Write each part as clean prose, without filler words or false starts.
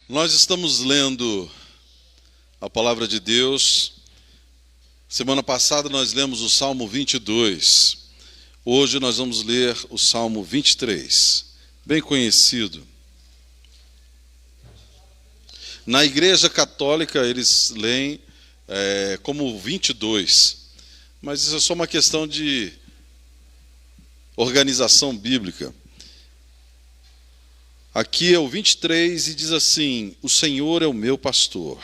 Nós estamos lendo a palavra de Deus. Semana passada nós lemos o Salmo 22. Hoje nós vamos ler o Salmo 23, bem conhecido. Na Igreja Católica eles leem como 22, mas isso é só uma questão de organização bíblica. Aqui é o 23 e diz assim: o Senhor é o meu pastor,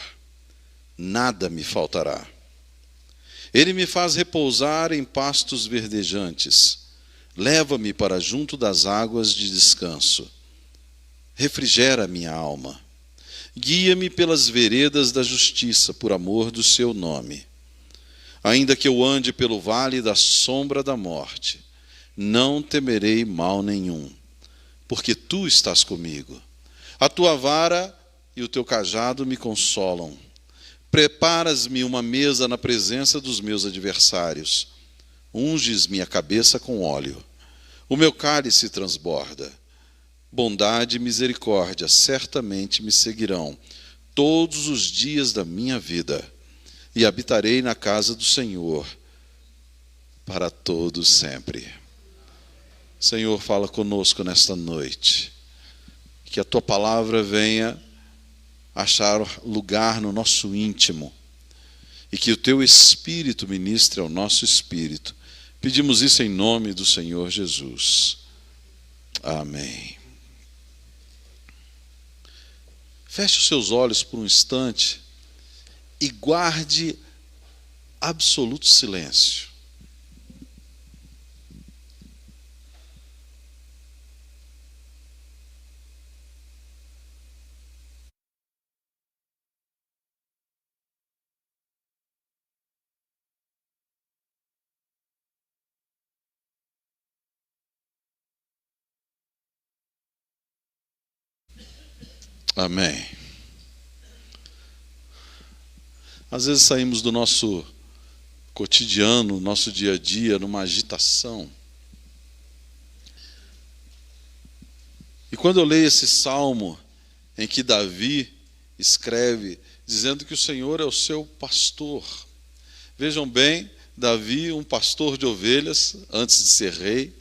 nada me faltará. Ele me faz repousar em pastos verdejantes, leva-me para junto das águas de descanso, refrigera minha alma, guia-me pelas veredas da justiça, por amor do seu nome. Ainda que eu ande pelo vale da sombra da morte, não temerei mal nenhum, porque tu estás comigo. A tua vara e o teu cajado me consolam. Preparas-me uma mesa na presença dos meus adversários. Unges minha cabeça com óleo. O meu cálice transborda. Bondade e misericórdia certamente me seguirão todos os dias da minha vida, e habitarei na casa do Senhor para todo sempre. Senhor, fala conosco nesta noite, que a tua palavra venha achar lugar no nosso íntimo e que o teu Espírito ministre ao nosso espírito. Pedimos isso em nome do Senhor Jesus. Amém. Feche os seus olhos por um instante e guarde absoluto silêncio. Amém. Às vezes saímos do nosso cotidiano, nosso dia a dia, numa agitação. E quando eu leio esse salmo em que Davi escreve, dizendo que o Senhor é o seu pastor. Vejam bem, Davi, um pastor de ovelhas, antes de ser rei,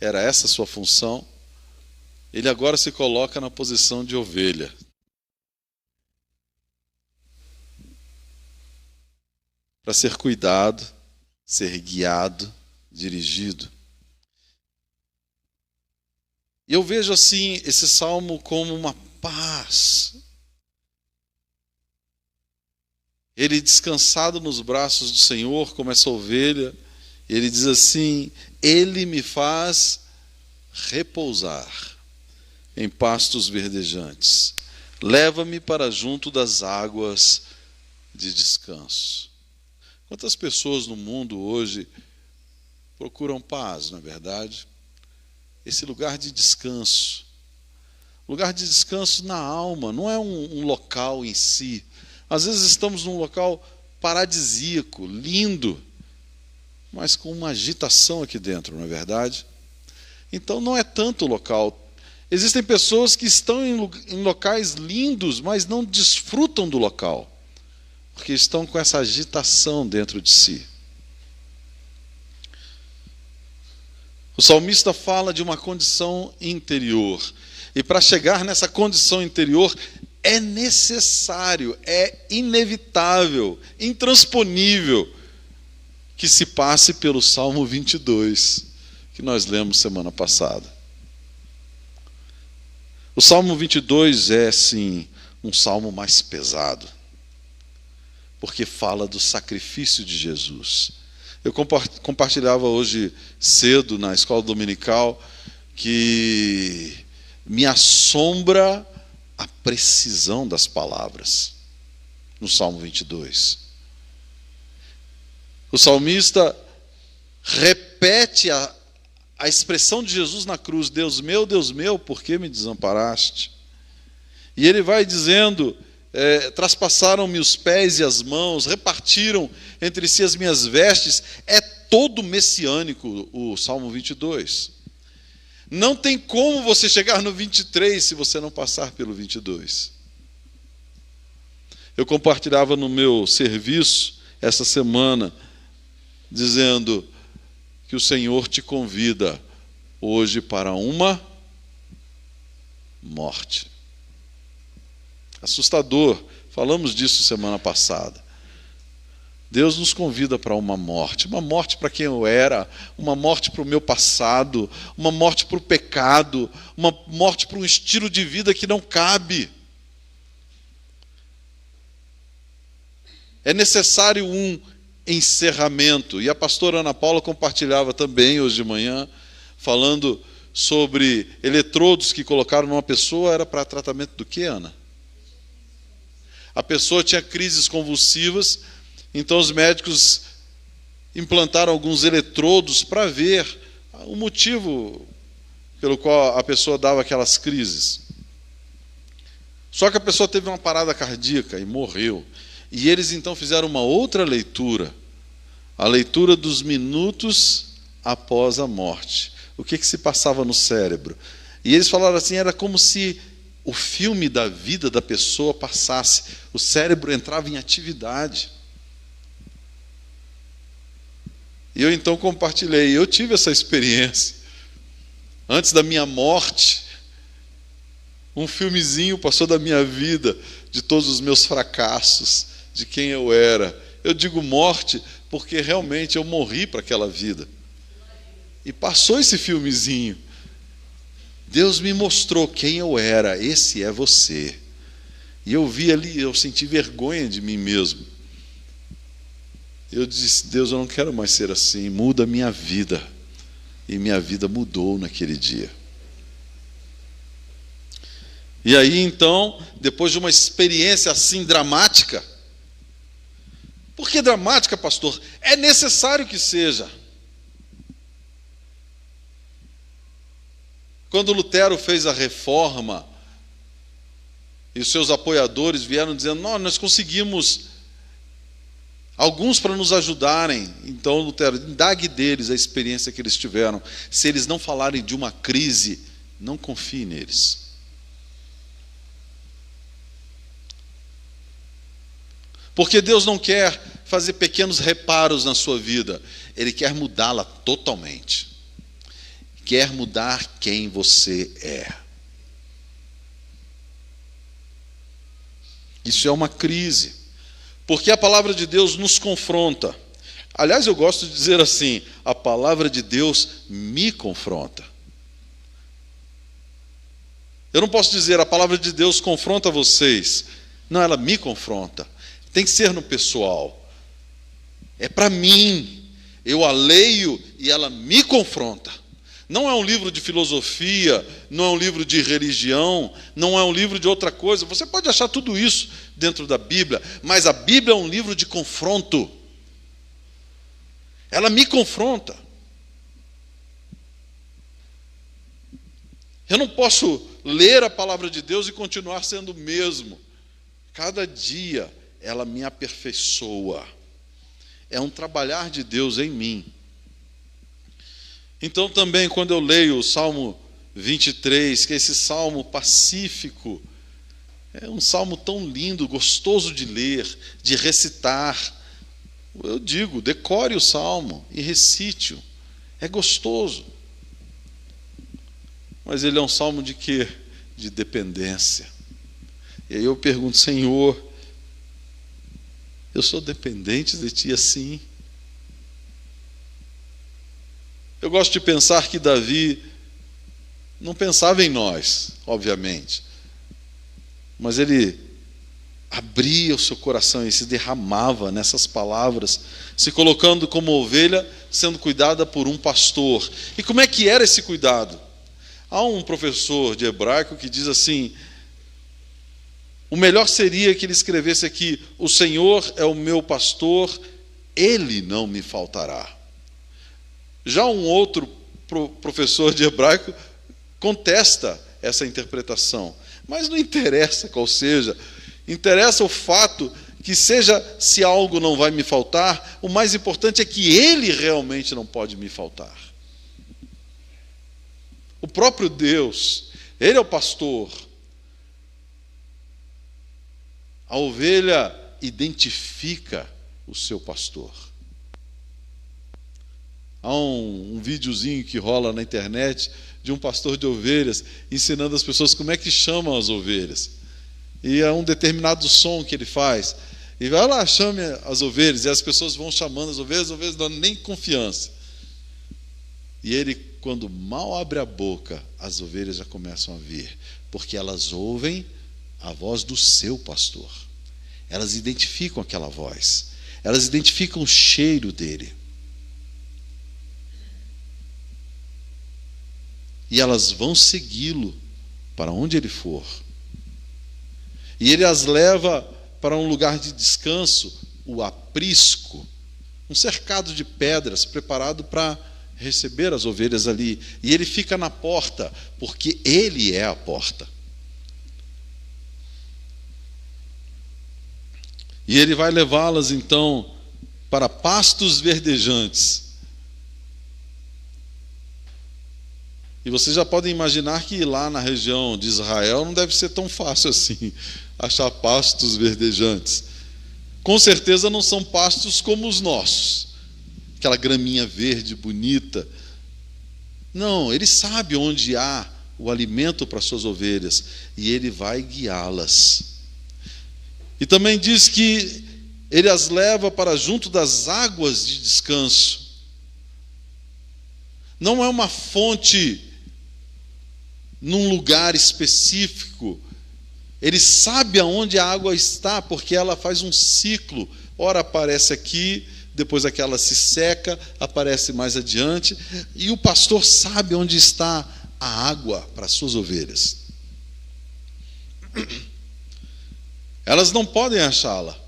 era essa a sua função. Ele agora se coloca na posição de ovelha. Para ser cuidado, ser guiado, dirigido. E eu vejo assim esse salmo como uma paz. Ele descansado nos braços do Senhor, como essa ovelha, ele diz assim: Ele me faz repousar em pastos verdejantes. Leva-me para junto das águas de descanso. Quantas pessoas no mundo hoje procuram paz, não é verdade? Esse lugar de descanso. Lugar de descanso na alma, não é um local em si. Às vezes estamos num local paradisíaco, lindo, mas com uma agitação aqui dentro, não é verdade? Então não é tanto o local. Existem pessoas que estão em locais lindos, mas não desfrutam do local, porque estão com essa agitação dentro de si. O salmista fala de uma condição interior, e para chegar nessa condição interior é necessário, é inevitável, intransponível que se passe pelo Salmo 22, que nós lemos semana passada. O Salmo 22 é, sim, um salmo mais pesado, porque fala do sacrifício de Jesus. Eu compartilhava hoje cedo na escola dominical que me assombra a precisão das palavras no Salmo 22. O salmista repete a expressão de Jesus na cruz: Deus meu, por que me desamparaste? E ele vai dizendo: traspassaram-me os pés e as mãos, repartiram entre si as minhas vestes. É todo messiânico o Salmo 22. Não tem como você chegar no 23 se você não passar pelo 22. Eu compartilhava no meu serviço essa semana, dizendo que o Senhor te convida hoje para uma morte. Assustador, falamos disso semana passada. Deus nos convida para uma morte para quem eu era, uma morte para o meu passado, uma morte para o pecado, uma morte para um estilo de vida que não cabe. É necessário um encerramento. E a pastora Ana Paula compartilhava também hoje de manhã, falando sobre eletrodos que colocaram numa pessoa, era para tratamento do que, Ana? A pessoa tinha crises convulsivas, então os médicos implantaram alguns eletrodos para ver o motivo pelo qual a pessoa dava aquelas crises. Só que a pessoa teve uma parada cardíaca e morreu. E eles então fizeram uma outra leitura, a leitura dos minutos após a morte. O que se passava no cérebro? E eles falaram assim, era como se o filme da vida da pessoa passasse, o cérebro entrava em atividade. E eu então compartilhei, eu tive essa experiência. Antes da minha morte, um filmezinho passou da minha vida, de todos os meus fracassos, de quem eu era. Eu digo morte porque realmente eu morri para aquela vida. E passou esse filmezinho. Deus me mostrou quem eu era, esse é você. E eu vi ali, eu senti vergonha de mim mesmo. Eu disse, Deus, eu não quero mais ser assim, muda a minha vida. E minha vida mudou naquele dia. E aí então, depois de uma experiência assim dramática, por que dramática, pastor? É necessário que seja. Quando Lutero fez a reforma, e os seus apoiadores vieram dizendo, nós conseguimos alguns para nos ajudarem. Então Lutero, indague deles a experiência que eles tiveram. Se eles não falarem de uma crise, não confie neles. Porque Deus não quer fazer pequenos reparos na sua vida, Ele quer mudá-la totalmente. Quer mudar quem você é. Isso é uma crise, porque a palavra de Deus nos confronta. Aliás, eu gosto de dizer assim, a palavra de Deus me confronta. Eu não posso dizer, a palavra de Deus confronta vocês. Não, ela me confronta. Tem que ser no pessoal. É para mim. Eu a leio e ela me confronta. Não é um livro de filosofia, não é um livro de religião, não é um livro de outra coisa. Você pode achar tudo isso dentro da Bíblia, mas a Bíblia é um livro de confronto. Ela me confronta. Eu não posso ler a palavra de Deus e continuar sendo o mesmo. Cada dia ela me aperfeiçoa. É um trabalhar de Deus em mim. Então também quando eu leio o Salmo 23, que é esse salmo pacífico, é um salmo tão lindo, gostoso de ler, de recitar. Eu digo, decore o salmo e recite-o. É gostoso. Mas ele é um salmo de quê? De dependência. E aí eu pergunto, Senhor, eu sou dependente de Ti assim? Eu gosto de pensar que Davi não pensava em nós, obviamente, mas ele abria o seu coração e se derramava nessas palavras, se colocando como ovelha, sendo cuidada por um pastor. E como é que era esse cuidado? Há um professor de hebraico que diz assim, o melhor seria que ele escrevesse aqui, o Senhor é o meu pastor, Ele não me faltará. Já um outro professor de hebraico contesta essa interpretação. Mas não interessa qual seja, interessa o fato que seja se algo não vai me faltar, o mais importante é que Ele realmente não pode me faltar. O próprio Deus, Ele é o pastor. A ovelha identifica o seu pastor. Há um videozinho que rola na internet de um pastor de ovelhas ensinando as pessoas como é que chamam as ovelhas. E é um determinado som que ele faz. E vai lá, chame as ovelhas. E as pessoas vão chamando as ovelhas não dão nem confiança. E ele, quando mal abre a boca, as ovelhas já começam a vir. Porque elas ouvem a voz do seu pastor. Elas identificam aquela voz. Elas identificam o cheiro dele. E elas vão segui-lo para onde ele for. E ele as leva para um lugar de descanso, o aprisco, um cercado de pedras preparado para receber as ovelhas ali. E ele fica na porta, porque ele é a porta. E ele vai levá-las então para pastos verdejantes. E vocês já podem imaginar que lá na região de Israel não deve ser tão fácil assim achar pastos verdejantes. Com certeza não são pastos como os nossos, aquela graminha verde bonita. Não, ele sabe onde há o alimento para suas ovelhas e ele vai guiá-las. E também diz que ele as leva para junto das águas de descanso. Não é uma fonte num lugar específico. Ele sabe aonde a água está, porque ela faz um ciclo. Ora aparece aqui, depois aquela se seca, aparece mais adiante. E o pastor sabe onde está a água para as suas ovelhas. Elas não podem achá-la,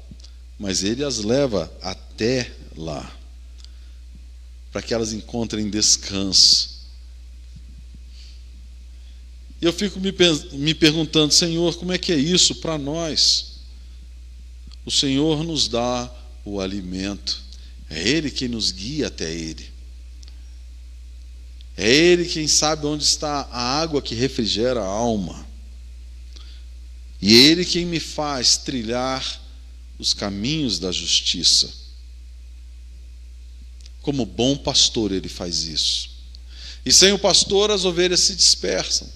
mas ele as leva até lá, para que elas encontrem descanso. E eu fico me perguntando, Senhor, como é que é isso para nós? O Senhor nos dá o alimento, é Ele quem nos guia até Ele. É Ele quem sabe onde está a água que refrigera a alma. E é Ele quem me faz trilhar os caminhos da justiça. Como bom pastor, Ele faz isso. E sem o pastor, as ovelhas se dispersam.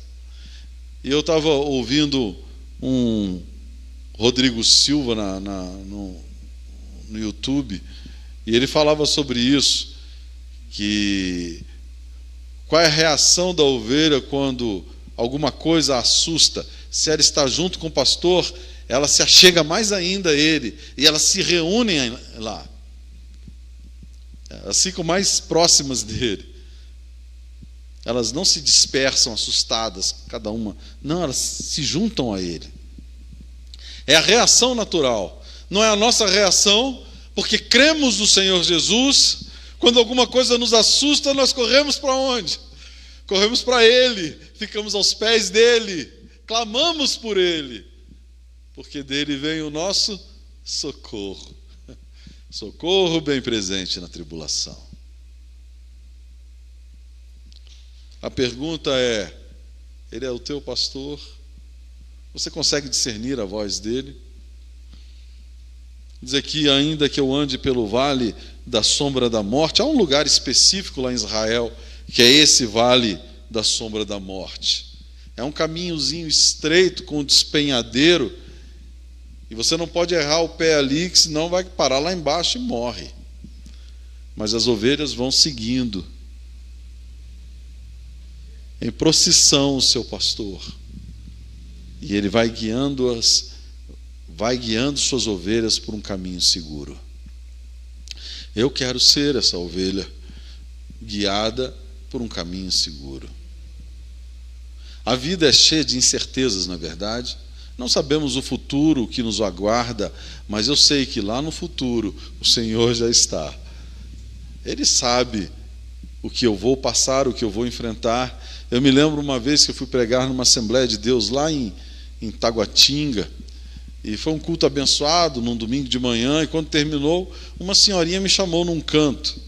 E eu estava ouvindo um Rodrigo Silva no YouTube, e ele falava sobre isso, que qual é a reação da ovelha quando alguma coisa a assusta. Se ela está junto com o pastor, ela se achega mais ainda a ele, e elas se reúnem lá. Elas ficam mais próximas dele. Elas não se dispersam assustadas, cada uma. Não, elas se juntam a ele. É a reação natural. Não é a nossa reação, porque cremos no Senhor Jesus. Quando alguma coisa nos assusta, nós corremos para onde? Corremos para Ele, ficamos aos pés dEle, clamamos por Ele, porque dEle vem o nosso socorro. Socorro bem presente na tribulação. A pergunta é: Ele é o teu pastor? Você consegue discernir a voz dele? Diz aqui, ainda que eu ande pelo vale da sombra da morte. Há um lugar específico lá em Israel, que é esse vale da sombra da morte. É um caminhozinho estreito com um despenhadeiro, e você não pode errar o pé ali, que senão vai parar lá embaixo e morre. Mas as ovelhas vão seguindo em procissão o seu pastor, e ele vai guiando suas ovelhas por um caminho seguro. Eu quero ser essa ovelha guiada por um caminho seguro. A vida é cheia de incertezas, na verdade. Não sabemos o futuro, o que nos aguarda, mas eu sei que lá no futuro o Senhor já está. Ele sabe o que eu vou passar, o que eu vou enfrentar. Eu me lembro uma vez que eu fui pregar numa Assembleia de Deus lá em Taguatinga, e foi um culto abençoado, num domingo de manhã, e quando terminou, uma senhorinha me chamou num canto.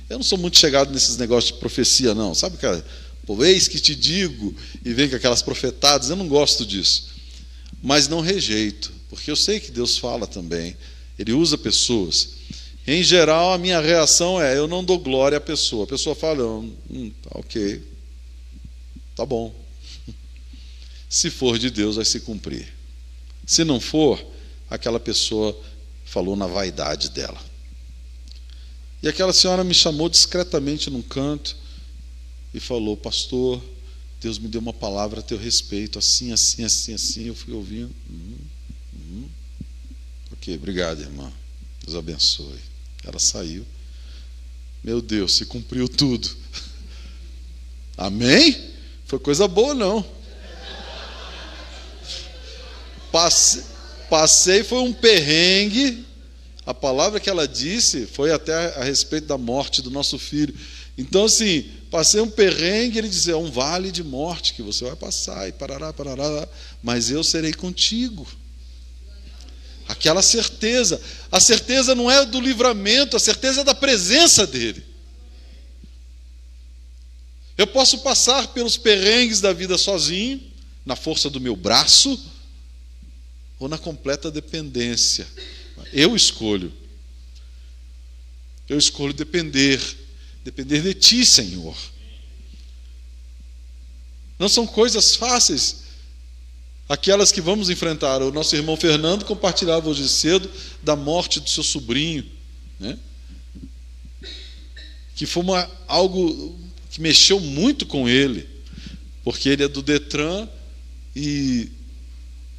Eu não sou muito chegado nesses negócios de profecia, não. Sabe, cara? Pô, eis que te digo, e vem com aquelas profetadas, eu não gosto disso. Mas não rejeito. porque eu sei que Deus fala também, Ele usa pessoas. Em geral, a minha reação é, eu não dou glória à pessoa. A pessoa fala, ok, tá bom. Se for de Deus, vai se cumprir. Se não for, aquela pessoa falou na vaidade dela. E aquela senhora me chamou discretamente num canto e falou, pastor, Deus me deu uma palavra a teu respeito, assim, assim, assim, assim. Eu fui ouvindo. Ok, obrigado, irmã. Deus abençoe. Ela saiu. Meu Deus, se cumpriu tudo. Amém? Foi coisa boa, não. Passei, foi um perrengue. A palavra que ela disse foi até a respeito da morte do nosso filho. Então, assim, passei um perrengue, ele dizia, é um vale de morte que você vai passar, e parará, parará, mas eu serei contigo. Aquela certeza. A certeza não é do livramento, a certeza é da presença dele. Eu posso passar pelos perrengues da vida sozinho, na força do meu braço, ou na completa dependência. Eu escolho depender de Ti, Senhor. Não são coisas fáceis, aquelas que vamos enfrentar. O nosso irmão Fernando compartilhava hoje cedo da morte do seu sobrinho, né? Que foi algo que mexeu muito com ele, porque ele é do Detran e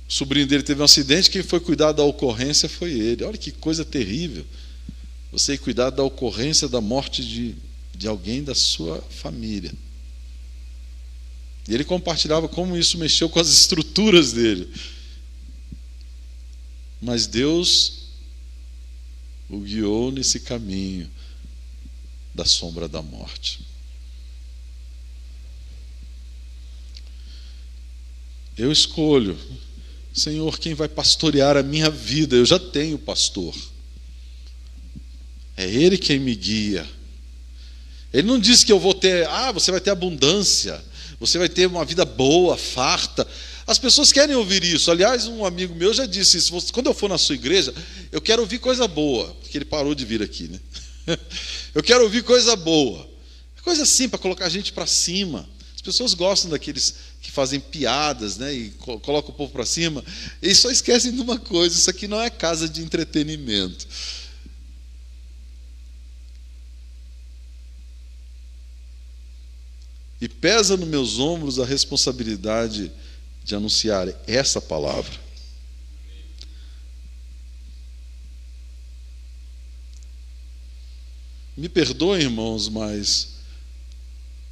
o sobrinho dele teve um acidente, quem foi cuidar da ocorrência foi ele. Olha que coisa terrível, você ir cuidar da ocorrência da morte de alguém da sua família. E ele compartilhava como isso mexeu com as estruturas dele. Mas Deus o guiou nesse caminho da sombra da morte. Eu escolho, Senhor, quem vai pastorear a minha vida? Eu já tenho pastor. É Ele quem me guia. Ele não diz que eu vou ter, você vai ter abundância, você vai ter uma vida boa, farta. As pessoas querem ouvir isso. Aliás, um amigo meu já disse isso. Quando eu for na sua igreja, eu quero ouvir coisa boa, porque ele parou de vir aqui, né? Eu quero ouvir coisa boa. Coisa assim, para colocar a gente para cima. As pessoas gostam daqueles que fazem piadas, né, e colocam o povo para cima. Eles só esquecem de uma coisa: isso aqui não é casa de entretenimento. E pesa nos meus ombros a responsabilidade de anunciar essa palavra. Me perdoem, irmãos, mas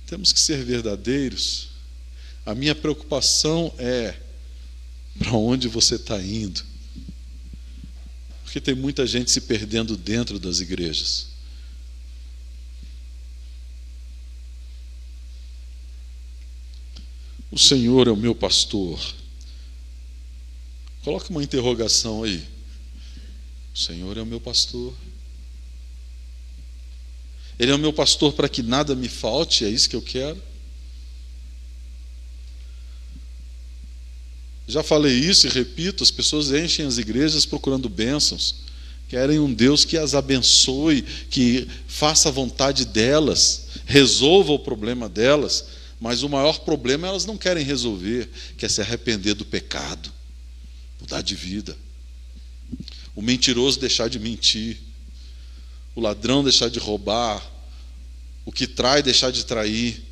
temos que ser verdadeiros. A minha preocupação é para onde você está indo. Porque tem muita gente se perdendo dentro das igrejas. O Senhor é o meu pastor. Coloque uma interrogação aí. O Senhor é o meu pastor. Ele é o meu pastor para que nada me falte, é isso que eu quero. Já falei isso e repito, as pessoas enchem as igrejas procurando bênçãos. Querem um Deus que as abençoe, que faça a vontade delas, resolva o problema delas. Mas o maior problema elas não querem resolver, que é se arrepender do pecado, mudar de vida. O mentiroso deixar de mentir, o ladrão deixar de roubar, o que trai deixar de trair,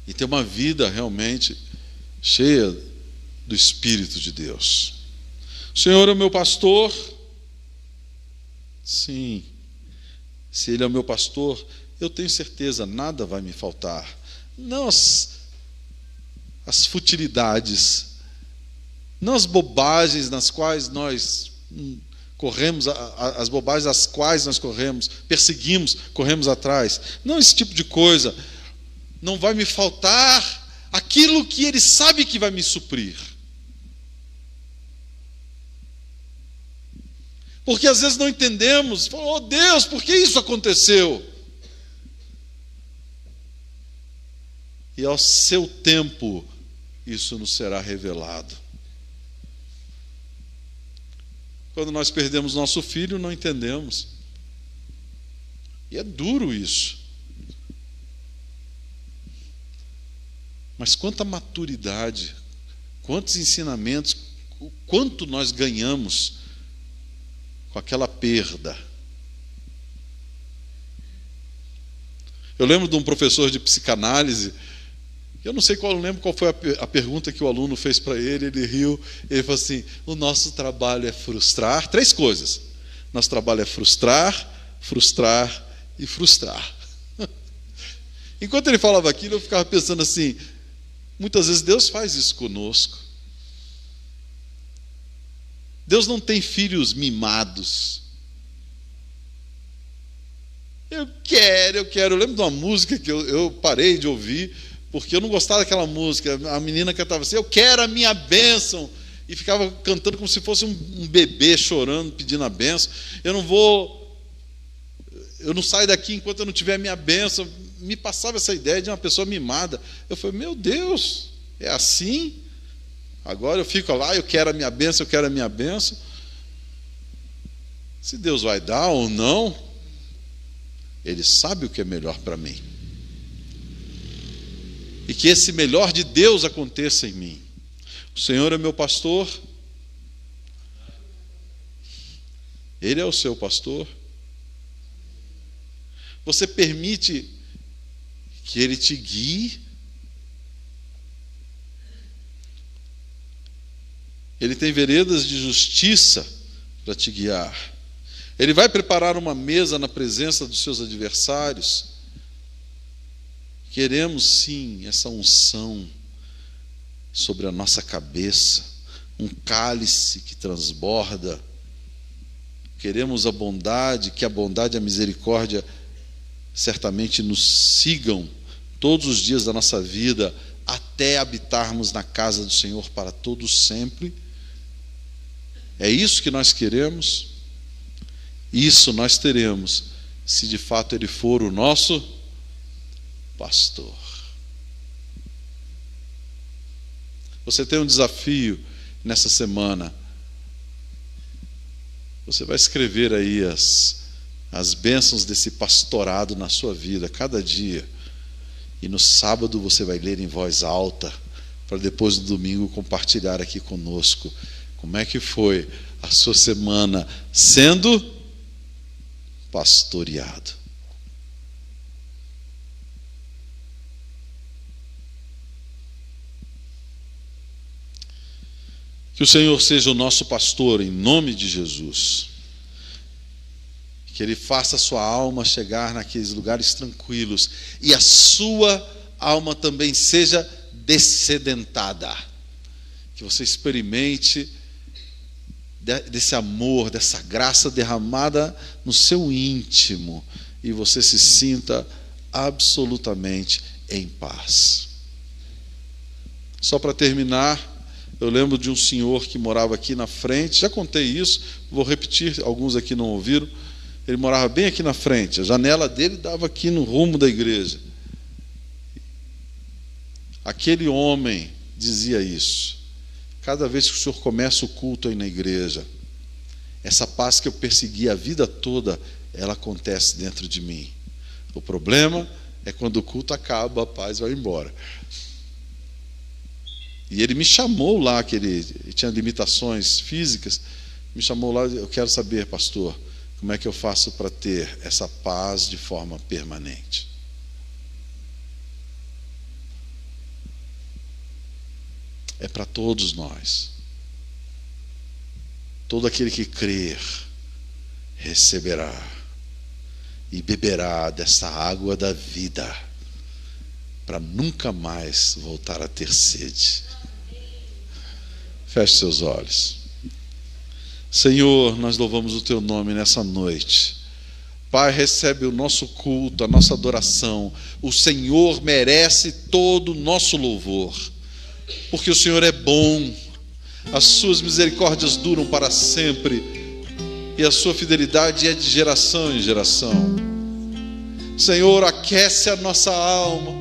e ter uma vida realmente cheia do Espírito de Deus. O Senhor é o meu pastor? Sim. Se Ele é o meu pastor, eu tenho certeza, nada vai me faltar. Não as futilidades, não as bobagens nas quais nós corremos, as bobagens das quais nós corremos, perseguimos, corremos atrás. Não esse tipo de coisa. Não vai me faltar aquilo que Ele sabe que vai me suprir. Porque às vezes não entendemos. Oh Deus, por que isso aconteceu? E ao seu tempo, isso nos será revelado. Quando nós perdemos nosso filho, não entendemos. E é duro isso. Mas quanta maturidade, quantos ensinamentos, o quanto nós ganhamos com aquela perda. Eu lembro de um professor de psicanálise, eu não lembro qual foi a pergunta que o aluno fez para ele riu, ele falou assim: o nosso trabalho é frustrar, 3 coisas. Nosso trabalho é frustrar, frustrar e frustrar. Enquanto ele falava aquilo, eu ficava pensando assim, muitas vezes Deus faz isso conosco. Deus não tem filhos mimados. Eu quero. Eu lembro de uma música que eu parei de ouvir, porque eu não gostava daquela música. A menina cantava assim: eu quero a minha bênção. E ficava cantando como se fosse um bebê chorando, pedindo a bênção. Eu não saio daqui enquanto eu não tiver a minha bênção. Me passava essa ideia de uma pessoa mimada. Eu falei: meu Deus, é assim? Agora eu fico lá, eu quero a minha bênção, eu quero a minha bênção. Se Deus vai dar ou não, Ele sabe o que é melhor para mim. E que esse melhor de Deus aconteça em mim. O Senhor é meu pastor. Ele é o seu pastor. Você permite que Ele te guie? Ele tem veredas de justiça para te guiar. Ele vai preparar uma mesa na presença dos seus adversários. Queremos sim essa unção sobre a nossa cabeça, um cálice que transborda. Queremos a bondade, que a bondade e a misericórdia certamente nos sigam todos os dias da nossa vida, até habitarmos na casa do Senhor para todos sempre. É isso que nós queremos? Isso nós teremos, se de fato Ele for o nosso pastor. Você tem um desafio nessa semana. Você vai escrever aí as bênçãos desse pastorado na sua vida, cada dia. E no sábado você vai ler em voz alta, para depois no domingo compartilhar aqui conosco como é que foi a sua semana sendo pastoreado. Que o Senhor seja o nosso pastor, em nome de Jesus. Que Ele faça a sua alma chegar naqueles lugares tranquilos e a sua alma também seja dessedentada. Que você experimente desse amor, dessa graça derramada no seu íntimo e você se sinta absolutamente em paz. Só para terminar, eu lembro de um senhor que morava aqui na frente, já contei isso, vou repetir, alguns aqui não ouviram. Ele morava bem aqui na frente, a janela dele dava aqui no rumo da igreja. Aquele homem dizia isso: cada vez que o senhor começa o culto aí na igreja, essa paz que eu persegui a vida toda, ela acontece dentro de mim. O problema é quando o culto acaba, a paz vai embora. E ele me chamou lá, que ele tinha limitações físicas, me chamou lá: eu quero saber, pastor, como é que eu faço para ter essa paz de forma permanente? É para todos nós. Todo aquele que crer receberá e beberá dessa água da vida, para nunca mais voltar a ter sede. Feche seus olhos. Senhor, nós louvamos o Teu nome nessa noite. Pai, recebe o nosso culto, a nossa adoração. O Senhor merece todo o nosso louvor, porque o Senhor é bom, as suas misericórdias duram para sempre, e a sua fidelidade é de geração em geração. Senhor, aquece a nossa alma,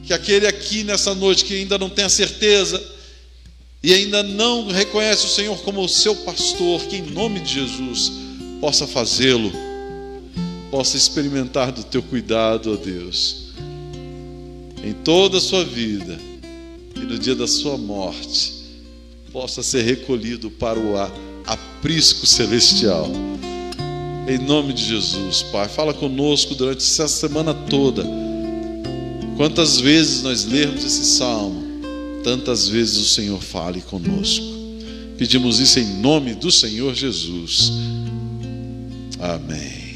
que aquele aqui nessa noite que ainda não tem a certeza, e ainda não reconhece o Senhor como o seu pastor, que em nome de Jesus possa fazê-lo, possa experimentar do teu cuidado, ó Deus, em toda a sua vida, e no dia da sua morte possa ser recolhido para o aprisco celestial. Em nome de Jesus, Pai, fala conosco durante essa semana toda. Quantas vezes nós lermos esse salmo, tantas vezes o Senhor fale conosco. Pedimos isso em nome do Senhor Jesus. Amém.